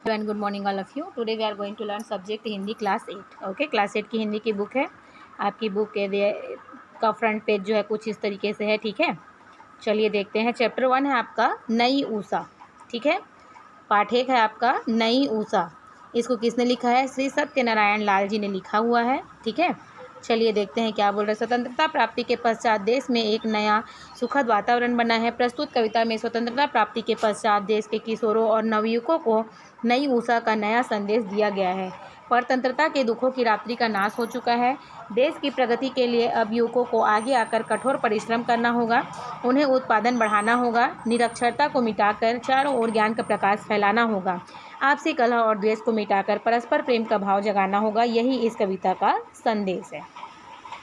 And good morning all of you. Today we are going to learn subject Hindi class 8। Okay, class 8 की हिंदी की book है। आपकी book के का फ्रंट पेज जो है कुछ इस तरीके से है। ठीक है, चलिए देखते हैं। चैप्टर 1 है आपका नई ऊषा। ठीक है, पाठ 1 है आपका नई ऊषा। इसको किसने लिखा है? श्री सत्यनारायण लाल जी ने लिखा हुआ है। ठीक है, चलिए देखते हैं क्या बोल रहे हैं। स्वतंत्रता प्राप्ति के पश्चात देश में एक नया सुखद वातावरण बना है। प्रस्तुत कविता में स्वतंत्रता प्राप्ति के पश्चात देश के किशोरों और नवयुवकों को नई ऊषा का नया संदेश दिया गया है। परतंत्रता के दुखों की रात्रि का नाश हो चुका है। देश की प्रगति के लिए अब युवकों को आगे आकर कठोर परिश्रम करना होगा। उन्हें उत्पादन बढ़ाना होगा। निरक्षरता को मिटाकर चारों ओर ज्ञान का प्रकाश फैलाना होगा। आपसी कलह और द्वेष को मिटाकर परस्पर प्रेम का भाव जगाना होगा। यही इस कविता का संदेश है।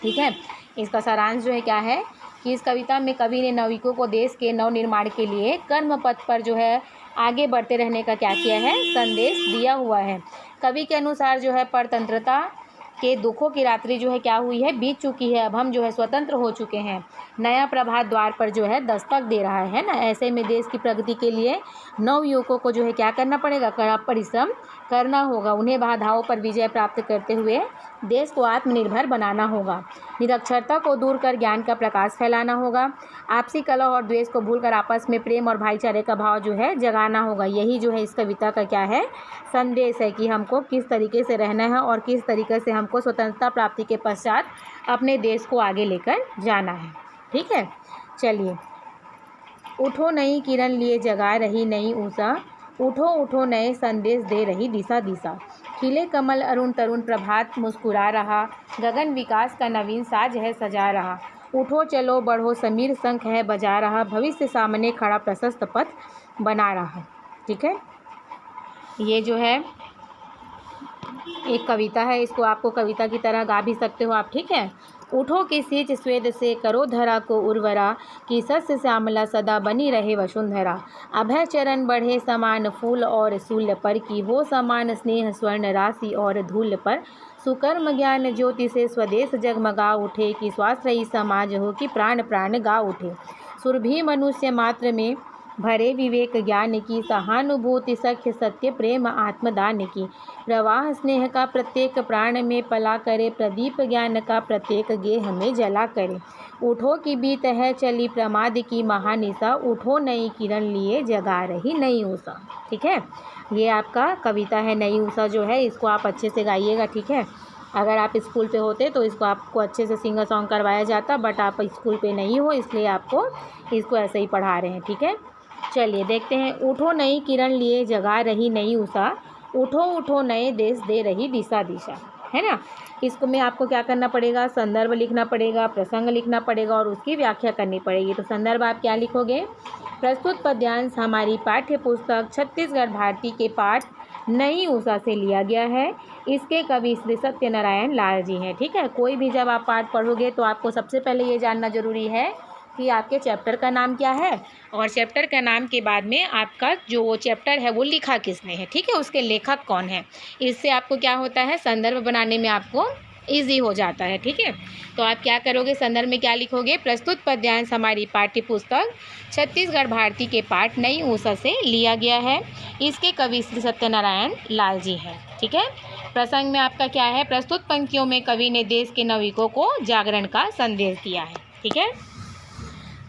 ठीक है, इसका सारांश जो है क्या है कि इस कविता में कवि ने नवयुवकों को देश के नवनिर्माण के लिए कर्म पथ पर जो है आगे बढ़ते रहने का क्या किया है? संदेश दिया हुआ है। कवि के अनुसार जो है परतंत्रता के दुखों की रात्रि जो है क्या हुई है? बीत चुकी है। अब हम जो है स्वतंत्र हो चुके हैं। नया प्रभात द्वार पर जो है दस्तक दे रहा है ना। ऐसे में देश की प्रगति के लिए नवयुवकों को जो है क्या करना पड़ेगा? कड़ा परिश्रम करना होगा। उन्हें बाधाओं पर विजय प्राप्त करते हुए देश को आत्मनिर्भर बनाना होगा। निरक्षरता को दूर कर ज्ञान का प्रकाश फैलाना होगा। आपसी कलह और द्वेष को भूलकर आपस में प्रेम और भाईचारे का भाव जो है जगाना होगा। यही जो है इस कविता का क्या है? संदेश है कि हमको किस तरीके से रहना है और किस तरीके से हमको स्वतंत्रता प्राप्ति के पश्चात अपने देश को आगे लेकर जाना है। ठीक है, चलिए। उठो नई किरण लिए जगा रही नई ऊषा, उठो उठो नए संदेश दे रही दिशा दिशा। खिले कमल अरुण तरुण प्रभात मुस्कुरा रहा, गगन विकास का नवीन साज है सजा रहा। उठो चलो बढ़ो समीर शंख है बजा रहा, भविष्य सामने खड़ा प्रशस्त पथ बना रहा। ठीक है, ये जो है एक कविता है। इसको आपको कविता की तरह गा भी सकते हो आप। ठीक है, उठो कि सींच स्वेद से करो धरा को उर्वरा, कि सस्य श्यामला सदा बनी रहे वसुंधरा। अभय चरण बढ़े समान फूल और शूल पर, की हो समान स्नेह स्वर्ण राशि और धूल पर। सुकर्म ज्ञान ज्योति से स्वदेश जगमगा उठे, कि स्वाश्रयी समाज हो कि प्राण प्राण गा उठे। सुरभि मनुष्य मात्र में भरे विवेक ज्ञान की, सहानुभूति सख्य सत्य प्रेम आत्मदान की। प्रवाह स्नेह का प्रत्येक प्राण में पला करे, प्रदीप ज्ञान का प्रत्येक गेह में जला करे। उठो की बीत है चली प्रमाद की महानिशा, उठो नई किरण लिए जगा रही नई ऊषा। ठीक है, ये आपका कविता है नई ऊषा जो है। इसको आप अच्छे से गाइएगा। ठीक है, अगर आप स्कूल पे होते तो इसको आपको अच्छे से सिंगर सॉन्ग करवाया जाता, बट आप स्कूल पे नहीं हो इसलिए आपको इसको ऐसे ही पढ़ा रहे हैं। ठीक है, चलिए देखते हैं। उठो नई किरण लिए जगा रही नई ऊषा, उठो उठो नए देश दे रही दिशा दिशा। है ना, इसको में आपको क्या करना पड़ेगा? संदर्भ लिखना पड़ेगा, प्रसंग लिखना पड़ेगा और उसकी व्याख्या करनी पड़ेगी। तो संदर्भ आप क्या लिखोगे? प्रस्तुत पद्यांश हमारी पाठ्य पुस्तक छत्तीसगढ़ भारती के पाठ नई ऊषा से लिया गया है। इसके कवि श्री सत्यनारायण लाल जी हैं। ठीक है, कोई भी जब आप पाठ पढ़ोगे तो आपको सबसे पहले ये जानना जरूरी है कि आपके चैप्टर का नाम क्या है, और चैप्टर का नाम के बाद में आपका जो वो चैप्टर है वो लिखा किसने है। ठीक है, उसके लेखक कौन है। इससे आपको क्या होता है? संदर्भ बनाने में आपको इजी हो जाता है। ठीक है, तो आप क्या करोगे? संदर्भ में क्या लिखोगे? प्रस्तुत पद्यांश हमारी पाठ्य पुस्तक छत्तीसगढ़ भारती के पाठ नई ऊषा से लिया गया है। इसके कवि श्री सत्यनारायण लाल जी हैं। ठीक है, प्रसंग में आपका क्या है? प्रस्तुत पंक्तियों में कवि ने देश के नवयुवकों को जागरण का संदेश दिया है। ठीक है,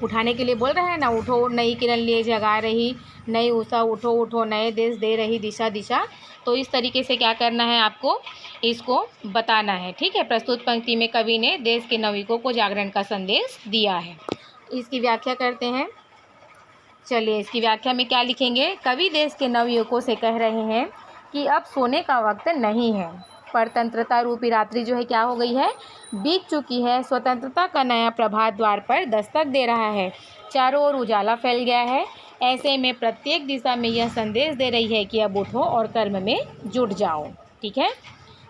उठाने के लिए बोल रहे हैं ना, उठो नई किरण लिए जगा रही नई ऊषा, उठो उठो नए देश दे रही दिशा दिशा। तो इस तरीके से क्या करना है आपको? इसको बताना है। ठीक है, प्रस्तुत पंक्ति में कवि ने देश के नवयुवकों को जागरण का संदेश दिया है। इसकी व्याख्या करते हैं। चलिए, इसकी व्याख्या में क्या लिखेंगे? कवि देश के नवयुवकों से कह रहे हैं कि अब सोने का वक्त नहीं है। परतंत्रता रूपी रात्रि जो है क्या हो गई है? बीत चुकी है। स्वतंत्रता का नया प्रभात द्वार पर दस्तक दे रहा है। चारों ओर उजाला फैल गया है। ऐसे में प्रत्येक दिशा में यह संदेश दे रही है कि अब उठो और कर्म में जुट जाओ। ठीक है,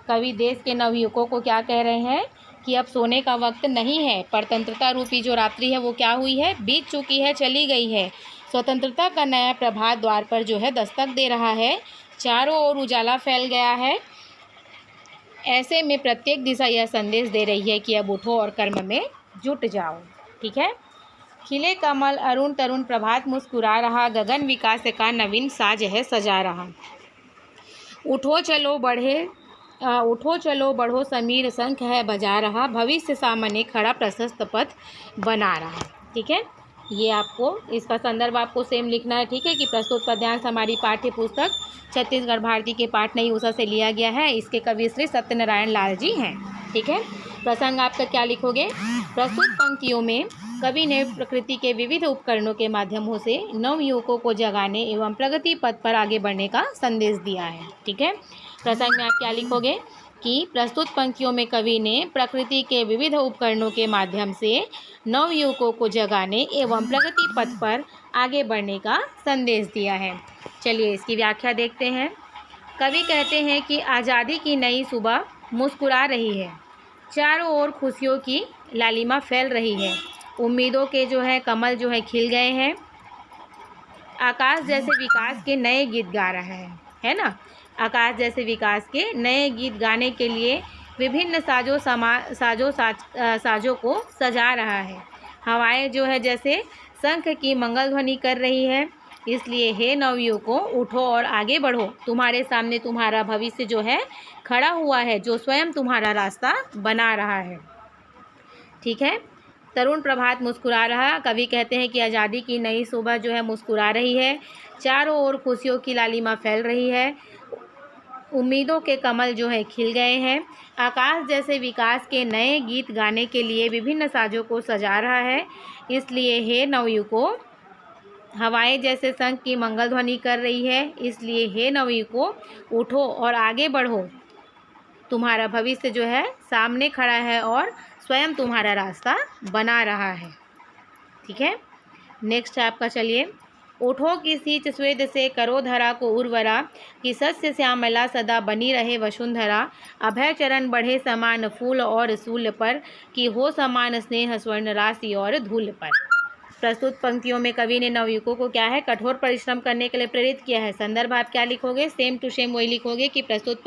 कवि देश के नवयुवकों को क्या कह रहे हैं कि अब सोने का वक्त नहीं है। परतंत्रता रूपी जो रात्रि है वो क्या हुई है? बीत चुकी है, चली गई है। स्वतंत्रता का नया प्रभात द्वार पर जो है दस्तक दे रहा है। चारों ओर उजाला फैल गया है। ऐसे में प्रत्येक दिशा यह संदेश दे रही है कि अब उठो और कर्म में जुट जाओ। ठीक है, खिले कमल अरुण तरुण प्रभात मुस्कुरा रहा, गगन विकास का नवीन साज है सजा रहा। उठो चलो बढ़ो समीर शंख है बजा रहा, भविष्य सामने खड़ा प्रशस्त पथ बना रहा। ठीक है, ये आपको इसका संदर्भ आपको सेम लिखना है। ठीक है, कि प्रस्तुत पद्यांश हमारी पाठ्य पुस्तक छत्तीसगढ़ भारती के पाठ नई उषा से लिया गया है। इसके कवि श्री सत्यनारायण लाल जी हैं। ठीक है, प्रसंग आपका क्या लिखोगे? प्रस्तुत पंक्तियों में कवि ने प्रकृति के विविध उपकरणों के माध्यमों से नवयुवकों को जगाने एवं प्रगति पथ पर आगे बढ़ने का संदेश दिया है। ठीक है, प्रसंग में आप क्या लिखोगे कि प्रस्तुत पंक्तियों में कवि ने प्रकृति के विविध उपकरणों के माध्यम से नवयुवकों को जगाने एवं प्रगति पथ पर आगे बढ़ने का संदेश दिया है। चलिए इसकी व्याख्या देखते हैं। कवि कहते हैं कि आज़ादी की नई सुबह मुस्कुरा रही है, चारों ओर खुशियों की लालिमा फैल रही है, उम्मीदों के जो है कमल जो है खिल गए हैं, आकाश जैसे विकास के नए गीत गा रहा है ना। आकाश जैसे विकास के नए गीत गाने के लिए विभिन्न साजों को सजा रहा है। हवाएं जो है जैसे शंख की मंगल ध्वनि कर रही है, इसलिए हे नवयुवकों उठो और आगे बढ़ो, तुम्हारे सामने तुम्हारा भविष्य जो है खड़ा हुआ है, जो स्वयं तुम्हारा रास्ता बना रहा है। ठीक है, तरुण प्रभात मुस्कुरा रहा। कवि कहते हैं कि आज़ादी की नई सुबह जो है मुस्कुरा रही है, चारों ओर खुशियों की लालिमा फैल रही है, उम्मीदों के कमल जो है खिल गए हैं, आकाश जैसे विकास के नए गीत गाने के लिए विभिन्न साजों को सजा रहा है, इसलिए हे नवयुवकों हवाएं जैसे शंख की मंगल ध्वनि कर रही है, इसलिए हे नवयुवकों उठो और आगे बढ़ो, तुम्हारा भविष्य जो है सामने खड़ा है और स्वयं तुम्हारा रास्ता बना रहा है। ठीक है, नेक्स्ट आपका चलिए। उठो की सींच स्वेद से करो धरा को उर्वरा, कि सस्य श्यामला सदा बनी रहे वसुंधरा, अभय चरण बढ़े समान फूल और सूल पर, कि हो समान स्नेह स्वर्ण राशि और धूल पर। प्रस्तुत पंक्तियों में कवि ने नवयुवकों को क्या है कठोर परिश्रम करने के लिए प्रेरित किया है। संदर्भ आप क्या लिखोगे? सेम टू सेम वही लिखोगे कि प्रस्तुत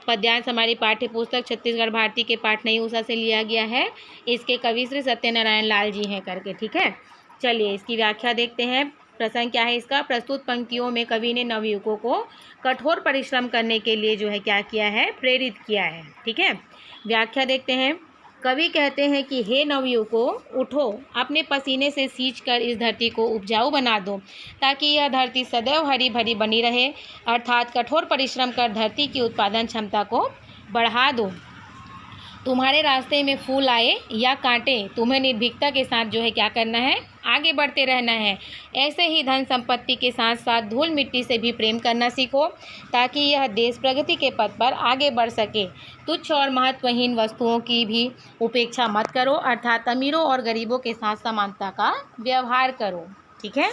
पद्यांश हमारी पाठ्य पुस्तक छत्तीसगढ़ भारती के पाठ नई उषा से लिया गया है। इसके कवि श्री सत्यनारायण लाल जी हैं करके। ठीक है, चलिए इसकी व्याख्या देखते हैं। प्रसंग क्या है इसका? प्रस्तुत पंक्तियों में कवि ने नवयुवकों को कठोर परिश्रम करने के लिए जो है क्या किया है? प्रेरित किया है। ठीक है, व्याख्या देखते हैं। कवि कहते हैं कि हे नवयुवकों उठो, अपने पसीने से सींचकर इस धरती को उपजाऊ बना दो, ताकि यह धरती सदैव हरी भरी बनी रहे, अर्थात कठोर परिश्रम कर धरती की उत्पादन क्षमता को बढ़ा दो। तुम्हारे रास्ते में फूल आए या कांटे, तुम्हें निर्भीकता के साथ जो है क्या करना है? आगे बढ़ते रहना है। ऐसे ही धन संपत्ति के साथ साथ धूल मिट्टी से भी प्रेम करना सीखो, ताकि यह देश प्रगति के पथ पर आगे बढ़ सके। तुच्छ और महत्वहीन वस्तुओं की भी उपेक्षा मत करो, अर्थात अमीरों और गरीबों के साथ समानता का व्यवहार करो। ठीक है,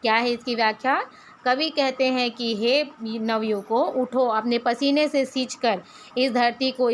क्या है इसकी व्याख्या? कवि कहते हैं कि हे नवयुवकों उठो, अपने पसीने से सींचकर इस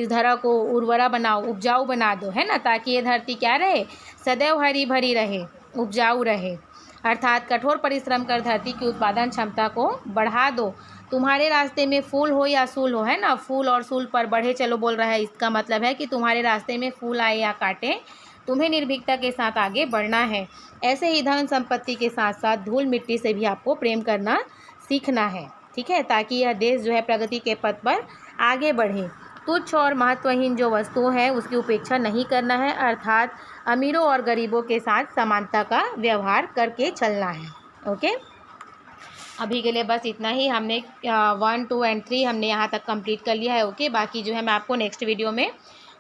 धरा को उर्वरा बनाओ, उपजाऊ बना दो, है ना, ताकि ये धरती क्या रहे? सदैव हरी भरी रहे, उपजाऊ रहे, अर्थात कठोर परिश्रम कर धरती की उत्पादन क्षमता को बढ़ा दो। तुम्हारे रास्ते में फूल हो या सूल हो, है ना, फूल और सूल पर बढ़े चलो बोल रहा है। इसका मतलब है कि तुम्हारे रास्ते में फूल आए या काटे, तुम्हें निर्भीकता के साथ आगे बढ़ना है। ऐसे ही धन संपत्ति के साथ साथ धूल मिट्टी से भी आपको प्रेम करना सीखना है। ठीक है, ताकि यह देश जो है प्रगति के पथ पर आगे बढ़े। तुच्छ और महत्वहीन जो वस्तु है उसकी उपेक्षा नहीं करना है, अर्थात अमीरों और गरीबों के साथ समानता का व्यवहार करके चलना है। ओके, अभी के लिए बस इतना ही। हमने 1, 2 और 3 हमने यहाँ तक कंप्लीट कर लिया है। ओके, बाकी जो है मैं आपको नेक्स्ट वीडियो में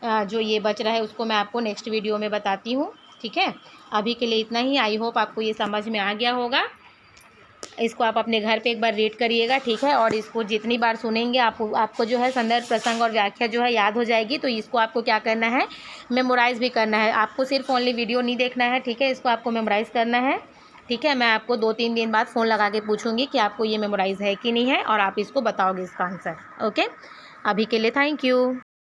जो ये बच रहा है उसको मैं आपको नेक्स्ट वीडियो में बताती हूँ। ठीक है, अभी के लिए इतना ही। आई होप आपको ये समझ में आ गया होगा। इसको आप अपने घर पे एक बार रीड करिएगा। ठीक है, और इसको जितनी बार सुनेंगे आपको जो है संदर्भ प्रसंग और व्याख्या जो है याद हो जाएगी। तो इसको आपको क्या करना है? मेमोराइज़ भी करना है। आपको सिर्फ ओनली वीडियो नहीं देखना है। ठीक है, इसको आपको मेमोराइज़ करना है। ठीक है, मैं आपको 2-3 दिन बाद फ़ोन लगा के पूछूंगी कि आपको ये मेमोराइज़ है कि नहीं है, और आप इसको बताओगे इसका आंसर। ओके, अभी के लिए थैंक यू।